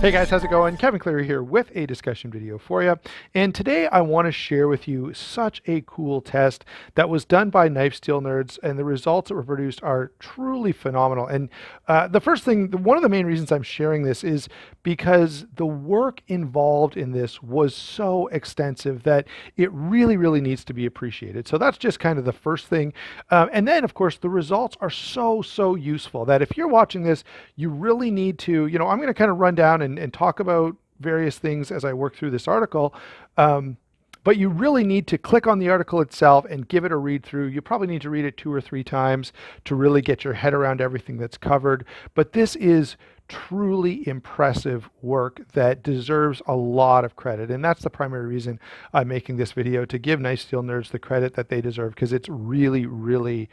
Hey guys, how's it going? Kevin Cleary here with a discussion video for you. And today I want to share with you such a cool test that was done by Knife Steel Nerds, and the results that were produced are truly phenomenal. And the first thing, one of the main reasons I'm sharing this is because the work involved in this was so extensive that it really, really needs to be appreciated. So that's just kind of the first thing. And then, of course, the results are so useful that if you're watching this, you really need to, I'm going to kind of run down and talk about various things as I work through this article. But you really need to click on the article itself and give it a read through. You probably need to read it 2 or 3 times to really get your head around everything that's covered. But this is truly impressive work that deserves a lot of credit. And that's the primary reason I'm making this video, to give Knife Steel Nerds the credit that they deserve, because it's really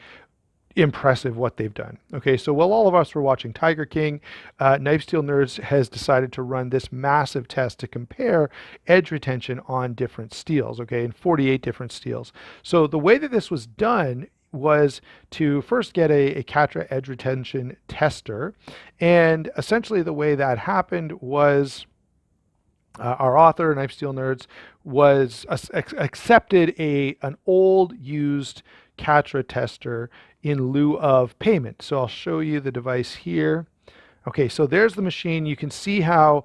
impressive what they've done. Okay, so while all of us were watching Tiger King, Knife Steel Nerds has decided to run this massive test to compare edge retention on different steels, okay, in 48 different steels. So the way that this was done was to first get a Catra edge retention tester, and essentially the way that happened was our author, Knife Steel Nerds, was accepted an old used Catra tester in lieu of payment. So I'll show you the device here. Okay, so there's the machine. You can see how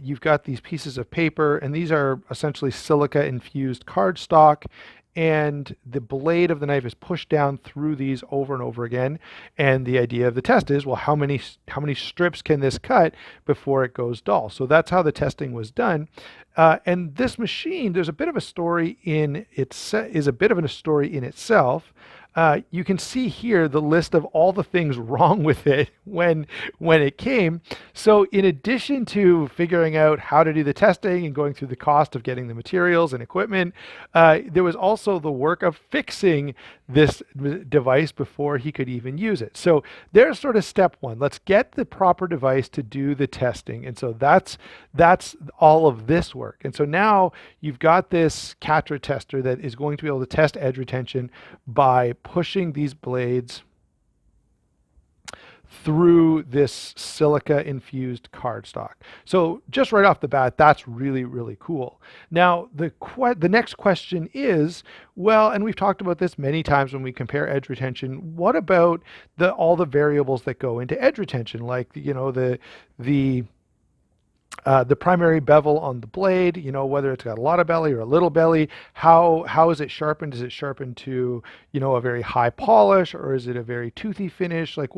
you've got these pieces of paper, and these are essentially silica infused cardstock, and the blade of the knife is pushed down through these over and over again. And the idea of the test is, well, how many strips can this cut before it goes dull? So that's how the testing was done. And this machine, there's a bit of a story in itself. You can see here the list of all the things wrong with it when it came. So in addition to figuring out how to do the testing and going through the cost of getting the materials and equipment, there was also the work of fixing this device before he could even use it. So there's sort of step one. Let's get the proper device to do the testing. And so that's all of this work. And so now you've got this Catra tester that is going to be able to test edge retention by pushing these blades through this silica infused cardstock. So just right off the bat, that's really cool. Now the next question is, well, and we've talked about this many times when we compare edge retention, what about all the variables that go into edge retention, like the primary bevel on the blade, whether it's got a lot of belly or a little belly, how is it sharpened? Is it sharpened to, a very high polish, or is it a very toothy finish? Like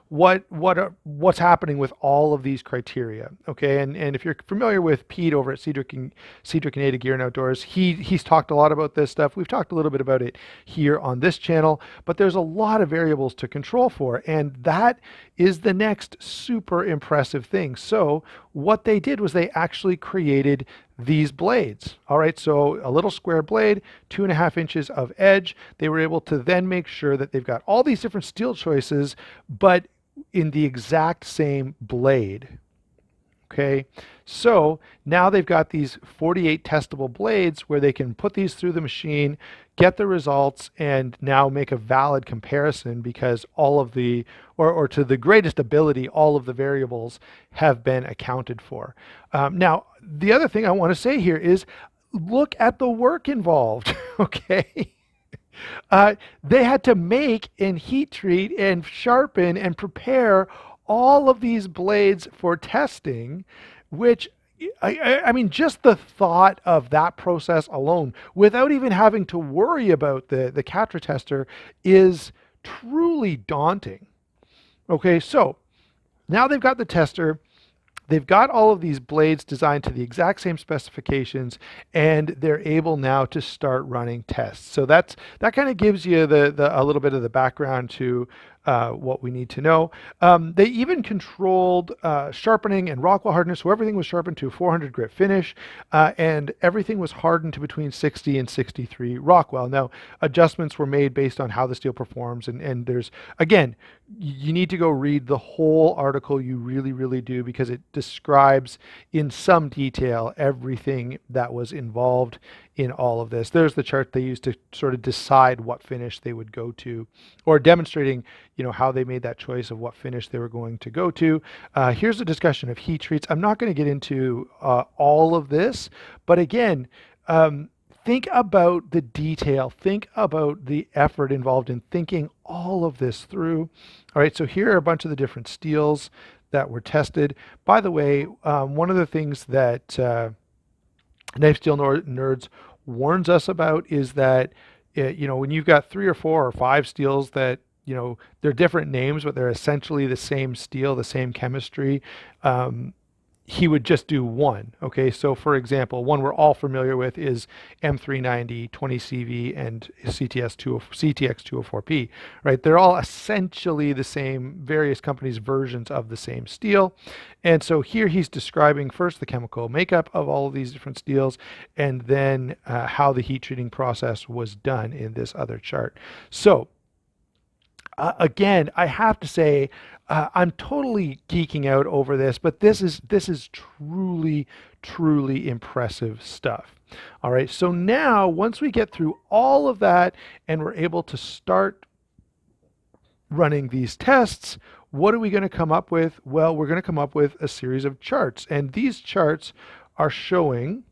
what's happening with all of these criteria? Okay, and if you're familiar with Pete over at Cedric and Ada Gear and Outdoors, he's talked a lot about this stuff. We've talked a little bit about it here on this channel, but there's a lot of variables to control for, and that is the next super impressive thing. So what they did was they actually created these blades. All right, so a little square blade, 2.5 inches of edge. They were able to then make sure that they've got all these different steel choices, but in the exact same blade. Okay, so now they've got these 48 testable blades where they can put these through the machine, get the results, and now make a valid comparison, because all of the, or to the greatest ability, all of the variables have been accounted for. Now, the other thing I want to say here is, look at the work involved, okay? They had to make and heat treat and sharpen and prepare all of these blades for testing, which I mean, just the thought of that process alone, without even having to worry about the Catra tester, is truly daunting. Okay, so now they've got the tester. They've got all of these blades designed to the exact same specifications, and they're able now to start running tests. So that kind of gives you a little bit of the background to what we need to know. They even controlled sharpening and Rockwell hardness, so everything was sharpened to a 400 grit finish, and everything was hardened to between 60 and 63 Rockwell. Now, adjustments were made based on how the steel performs, and there's, again, you need to go read the whole article. You really do, because it describes in some detail everything that was involved in all of this. There's the chart they used to sort of decide what finish they would go to, or demonstrating, how they made that choice of what finish they were going to go to. Here's a discussion of heat treats. I'm not going to get into all of this, but again, think about the detail, think about the effort involved in thinking all of this through. All right, so here are a bunch of the different steels that were tested. By the way, one of the things that Knife Steel Nerds warns us about is that, when you've got 3 or 4 or 5 steels that, they're different names, but they're essentially the same steel, the same chemistry. He would just do one. Okay, so for example, one we're all familiar with is M390, 20CV, and CTX 204P, right? They're all essentially the same, various companies' versions of the same steel. And so here he's describing first the chemical makeup of all of these different steels, and then how the heat treating process was done in this other chart. So again, I have to say, I'm totally geeking out over this, but this is truly, truly impressive stuff. All right, so now once we get through all of that and we're able to start running these tests, what are we going to come up with? Well, we're going to come up with a series of charts, and these charts are showing,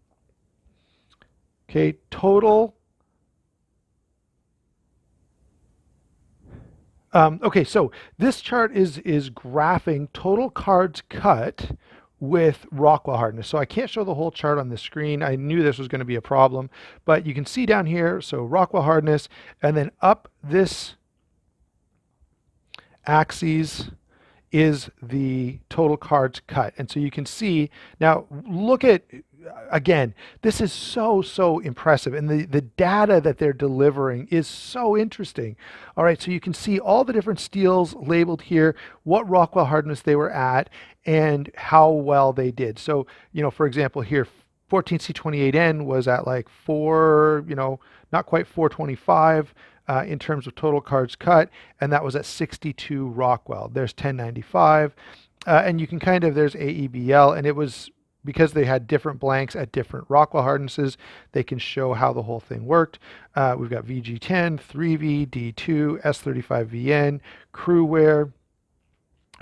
okay, total. Okay, so this chart is graphing total cards cut with Rockwell hardness. So I can't show the whole chart on the screen. I knew this was going to be a problem, but you can see down here, so Rockwell hardness, and then up this axis is the total cards cut. And so you can see, now look at, again, this is so impressive, and the data that they're delivering is so interesting. All right, so you can see all the different steels labeled here, what Rockwell hardness they were at, and how well they did. So, for example, here 14C28N was at like 4, not quite 425 in terms of total cards cut, and that was at 62 Rockwell. There's 1095, and you can there's AEBL, and it was because they had different blanks at different Rockwell hardnesses, they can show how the whole thing worked. We've got VG10, 3V, D2, S35VN, Crewware.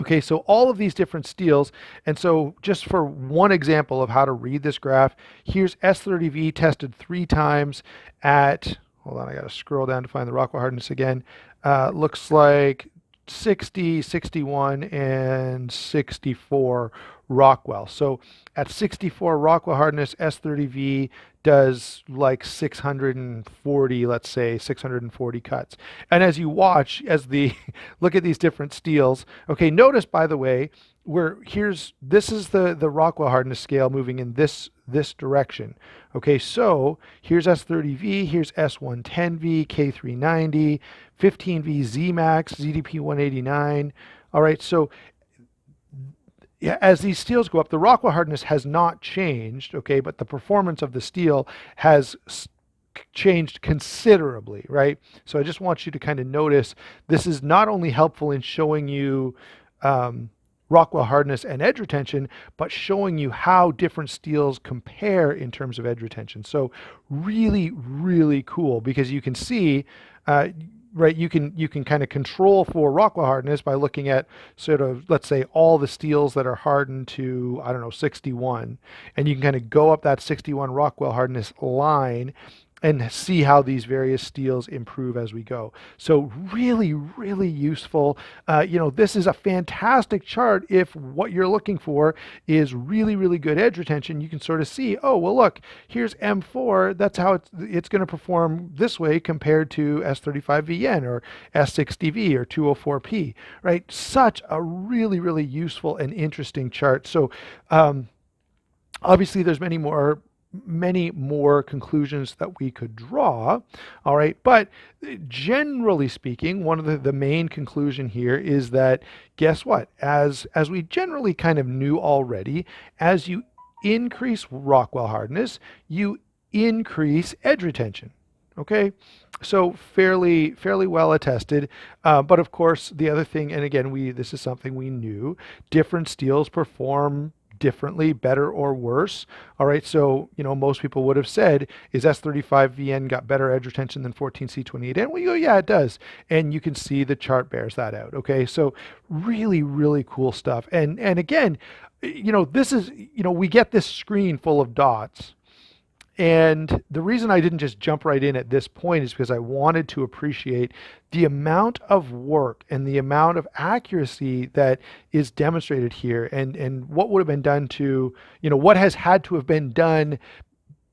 Okay, so all of these different steels, and so just for one example of how to read this graph, here's S30V tested 3 times at, hold on, I gotta scroll down to find the Rockwell hardness again. Looks like 60, 61, and 64 Rockwell. So at 64 Rockwell hardness, S30V does like 640, let's say 640 cuts. And as you watch, look at these different steels. Okay, notice by the way, this is the Rockwell hardness scale moving in this direction. Okay, so here's S30V, here's S110V, K390, 15V ZMAX, ZDP 189. All right, so yeah, as these steels go up, the Rockwell hardness has not changed, okay, but the performance of the steel has changed considerably, right? So I just want you to kind of notice this is not only helpful in showing you Rockwell hardness and edge retention, but showing you how different steels compare in terms of edge retention. So really, really cool, because you can see, right, you can kind of control for Rockwell hardness by looking at sort of, let's say, all the steels that are hardened to, I don't know, 61. And you can kind of go up that 61 Rockwell hardness line and see how these various steels improve as we go. So really, really useful. This is a fantastic chart if what you're looking for is really, really good edge retention. You can sort of see, oh, well, look, here's M4. That's how it's going to perform this way compared to S35VN or S60V or 204P, right? Such a really, really useful and interesting chart. So obviously there's many more conclusions that we could draw. All right, but generally speaking, one of the main conclusion here is that, guess what, as we generally kind of knew already, as you increase Rockwell hardness, you increase edge retention. Okay, so fairly well attested, but of course the other thing, and again, this is something we knew, different steels perform differently, better or worse. All right, so most people would have said, is S35VN got better edge retention than 14C28N? Well, you go, yeah, it does, and you can see the chart bears that out. Okay, so really, really cool stuff. And again, this is we get this screen full of dots. And the reason I didn't just jump right in at this point is because I wanted to appreciate the amount of work and the amount of accuracy that is demonstrated here, and what would have been done to, what has had to have been done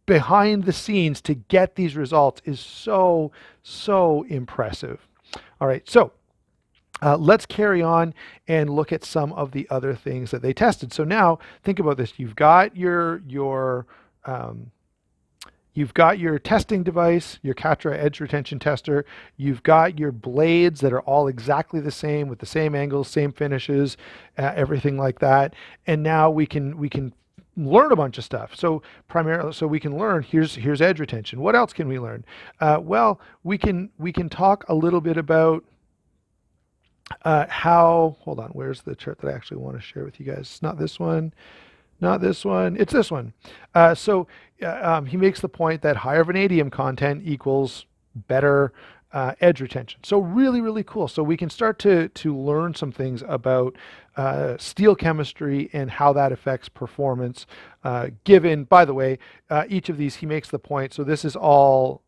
behind the scenes to get these results is so, so impressive. All right, so let's carry on and look at some of the other things that they tested. So now think about this. You've got your testing device, your Catra edge retention tester. You've got your blades that are all exactly the same with the same angles, same finishes, everything like that. And now we can learn a bunch of stuff. So primarily, so we can learn. Here's edge retention. What else can we learn? Well, we can talk a little bit about how. Hold on. Where's the chart that I actually want to share with you guys? It's not this one. Not this one, it's this one. He makes the point that higher vanadium content equals better edge retention. So really, really cool. So we can start to learn some things about steel chemistry and how that affects performance. Given, by the way, each of these, he makes the point. So this is all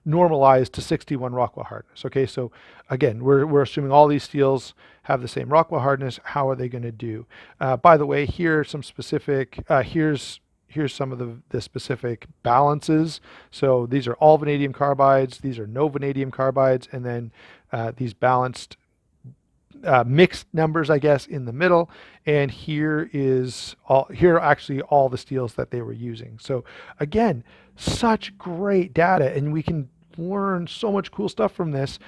normalized to 61 Rockwell hardness. Okay, so again, we're assuming all these steels have the same Rockwell hardness. How are they going to do? By the way, here are some specific. Here's some of the specific balances. So these are all vanadium carbides. These are no vanadium carbides, and then these balanced mixed numbers, I guess, in the middle. And here are actually all the steels that they were using. So again, such great data, and we can learn so much cool stuff from this.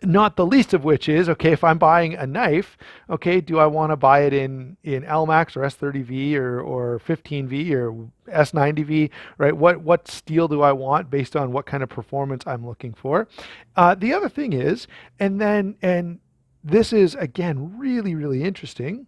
Not the least of which is, okay, if I'm buying a knife, okay, do I want to buy it in LMAX or S30V or 15V or S90V, right? What steel do I want based on what kind of performance I'm looking for? The other thing is, and this is, again, really, really interesting,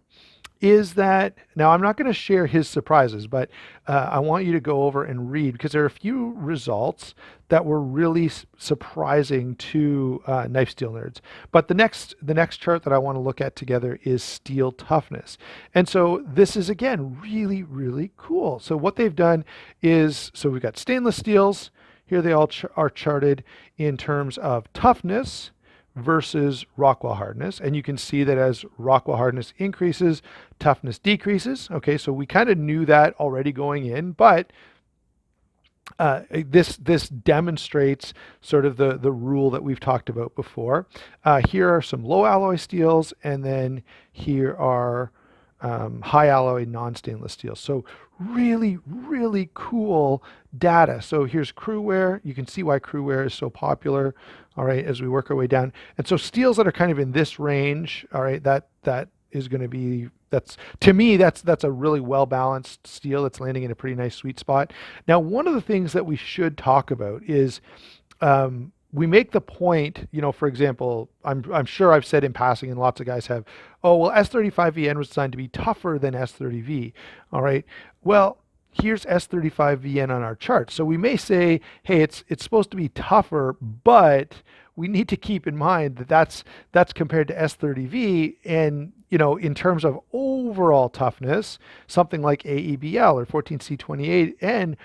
is that, now I'm not going to share his surprises, but I want you to go over and read, because there are a few results that were really surprising to knife steel nerds. But the next chart that I want to look at together is steel toughness. And so this is, again, really, really cool. So what they've done is, so we've got stainless steels. Here they all are charted in terms of toughness versus Rockwell hardness. And you can see that as Rockwell hardness increases, toughness decreases. Okay, so we kind of knew that already going in, but this demonstrates sort of the rule that we've talked about before. Here are some low alloy steels, and then here are high alloy non-stainless steel. So really, really cool data. So here's crew wear. You can see why crew wear is so popular, all right, as we work our way down. And so steels that are kind of in this range, all right, that is going to be, to me, that's a really well-balanced steel that's landing in a pretty nice sweet spot. Now, one of the things that we should talk about is we make the point, for example, I'm sure I've said in passing, and lots of guys have, oh, well, S35VN was designed to be tougher than S30V. All right. Well, here's S35VN on our chart. So we may say, hey, it's supposed to be tougher, but we need to keep in mind that that's compared to S30V, and in terms of overall toughness, something like AEBL or 14C28N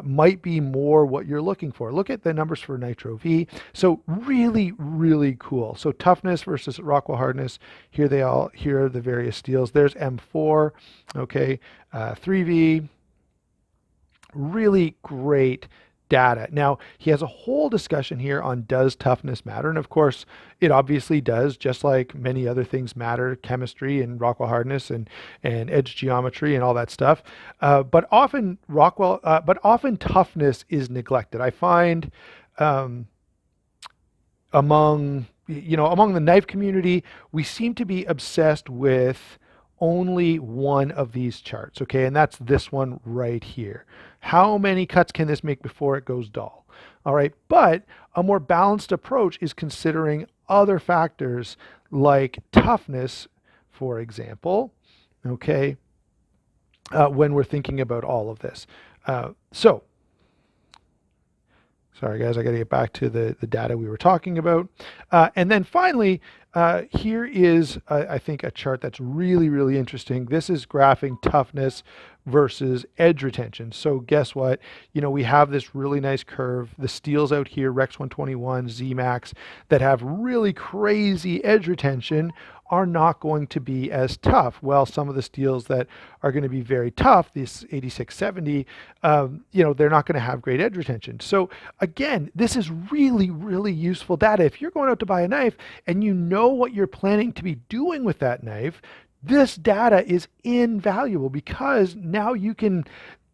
might be more what you're looking for. Look at the numbers for Nitro V. So really, really cool. So toughness versus Rockwell hardness. Here are the various steels. There's M4, okay, 3V. Really great data. Now, he has a whole discussion here on, does toughness matter? And of course, it obviously does, just like many other things matter, chemistry and Rockwell hardness and edge geometry and all that stuff. But often toughness is neglected. I find among the knife community, we seem to be obsessed with only one of these charts, okay? And that's this one right here. How many cuts can this make before it goes dull? All right, but a more balanced approach is considering other factors like toughness, for example, okay, when we're thinking about all of this. So, sorry guys, I got to get back to the data we were talking about. And then finally, here is, I think, a chart that's really, really interesting. This is graphing toughness versus edge retention. So guess what? We have this really nice curve. The steels out here, Rex 121, ZMAX, that have really crazy edge retention are not going to be as tough. Well, some of the steels that are going to be very tough, this 8670, they're not going to have great edge retention. So again, this is really, really useful data. If you're going out to buy a knife and you know what you're planning to be doing with that knife, this data is invaluable because now you can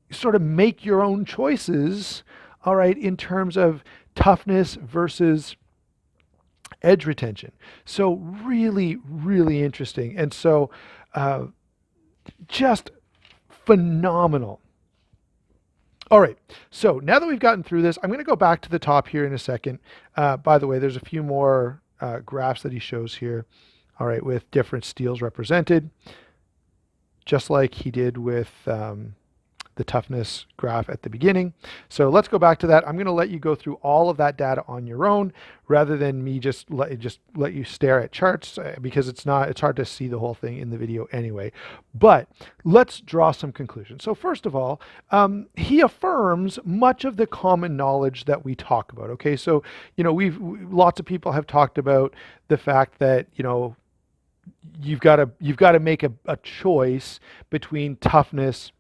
sort of make your own choices, all right, in terms of toughness versus edge retention. So really, really interesting. And so just phenomenal. All right, so now that we've gotten through this, I'm going to go back to the top here in a second. By the way, there's a few more graphs that he shows here, all right, with different steels represented, just like he did with the toughness graph at the beginning. So let's go back to that. I'm going to let you go through all of that data on your own rather than me just let you stare at charts because it's hard to see the whole thing in the video anyway. But let's draw some conclusions. So first of all, he affirms much of the common knowledge that we talk about. Okay, so lots of people have talked about the fact that you've got to make a choice between toughness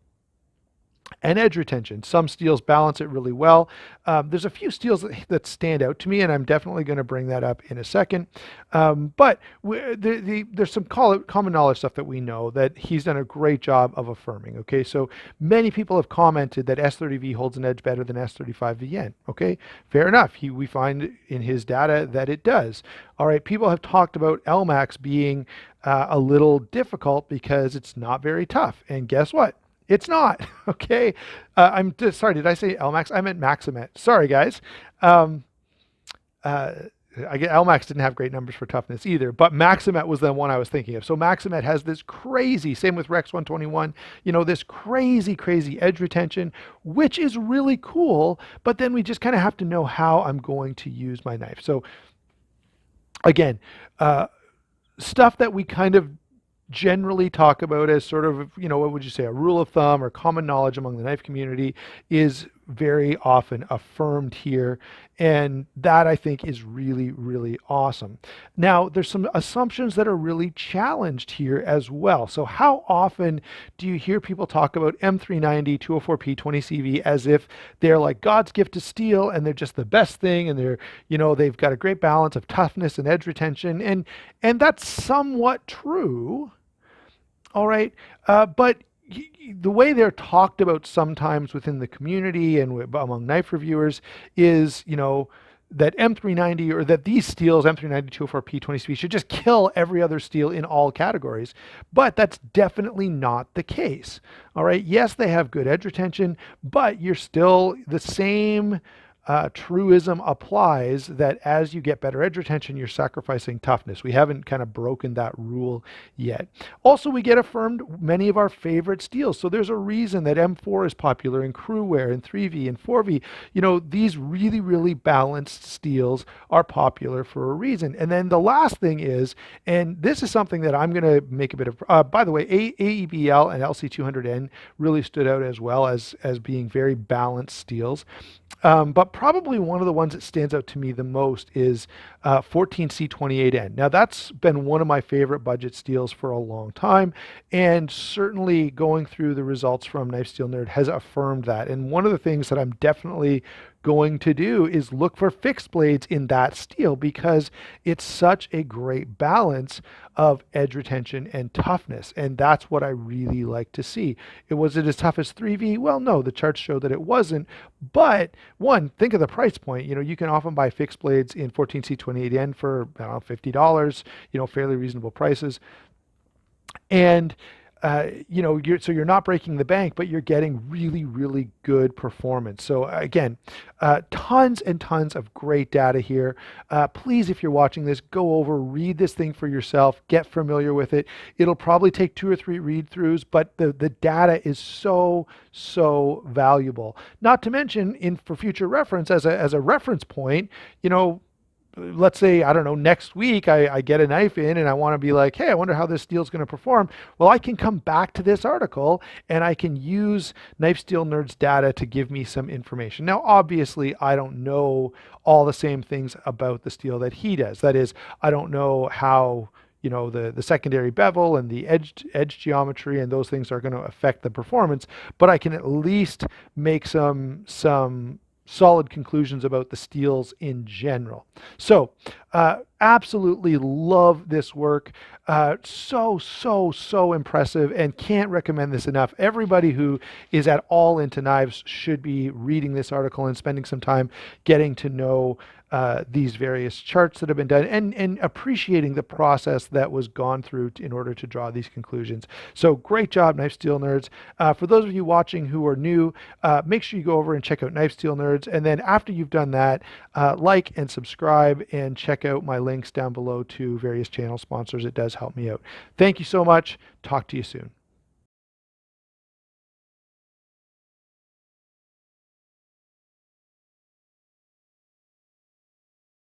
and edge retention. Some steels balance it really well. There's a few steels that stand out to me, and I'm definitely going to bring that up in a second. But there's some common knowledge stuff that we know that he's done a great job of affirming. Okay, so many people have commented that S30V holds an edge better than S35VN. Okay, fair enough. We find in his data that it does. All right, people have talked about LMAX being a little difficult because it's not very tough, and guess what? It's not, okay? Sorry, did I say LMAX? I meant Maximet. Sorry, guys. LMAX didn't have great numbers for toughness either, but Maximet was the one I was thinking of. So Maximet has this crazy, same with Rex 121, this crazy, crazy edge retention, which is really cool, but then we just kind of have to know how I'm going to use my knife. So again, stuff that we kind of generally talk about as sort of, what would you say, a rule of thumb or common knowledge among the knife community is very often affirmed here. And that I think is really, really awesome. Now, there's some assumptions that are really challenged here as well. So how often do you hear people talk about M390, 204P, 20CV as if they're like God's gift to steel and they're just the best thing and they're, they've got a great balance of toughness and edge retention. And that's somewhat true. All right. But the way they're talked about sometimes within the community and among knife reviewers is, that M390 or that these steels, M390, 204P, 20CV, should just kill every other steel in all categories. But that's definitely not the case. All right. Yes, they have good edge retention, but you're still the same truism applies that as you get better edge retention, you're sacrificing toughness. We haven't kind of broken that rule yet. Also, we get affirmed many of our favorite steels. So there's a reason that M4 is popular in crewwear and 3V and 4V. These really, really balanced steels are popular for a reason. And then the last thing is, and this is something that I'm going to make a bit of, by the way, AEBL and LC200N really stood out as well as being very balanced steels. But probably one of the ones that stands out to me the most is 14C28N. Now that's been one of my favorite budget steels for a long time, and certainly going through the results from Knife Steel Nerd has affirmed that. And one of the things that I'm definitely going to do is look for fixed blades in that steel because it's such a great balance of edge retention and toughness. And that's what I really like to see. Was it as tough as 3V? Well, no, the charts show that it wasn't. But one, think of the price point. You can often buy fixed blades in 14C28N for, I don't know, $50, fairly reasonable prices. And so you're not breaking the bank, but you're getting really, really good performance. So again, tons and tons of great data here. Please, if you're watching this, go over, read this thing for yourself, get familiar with it. It'll probably take 2 or 3 read throughs, but the data is so, so valuable. Not to mention, for future reference, as a reference point, you know, let's say, I don't know, next week I get a knife in and I want to be like, hey, I wonder how this steel is going to perform. Well, I can come back to this article and I can use Knife Steel Nerd's data to give me some information. Now, obviously, I don't know all the same things about the steel that he does. That is, I don't know how, the secondary bevel and the edge geometry and those things are going to affect the performance, but I can at least make some solid conclusions about the steels in general. So, absolutely love this work. So impressive, and can't recommend this enough. Everybody who is at all into knives should be reading this article and spending some time getting to know these various charts that have been done, and appreciating the process that was gone through in order to draw these conclusions. So great job, Knife Steel Nerds. For those of you watching who are new, make sure you go over and check out Knife Steel Nerds. And then after you've done that, like and subscribe and check out my links down below to various channel sponsors. It does help me out. Thank you so much. Talk to you soon.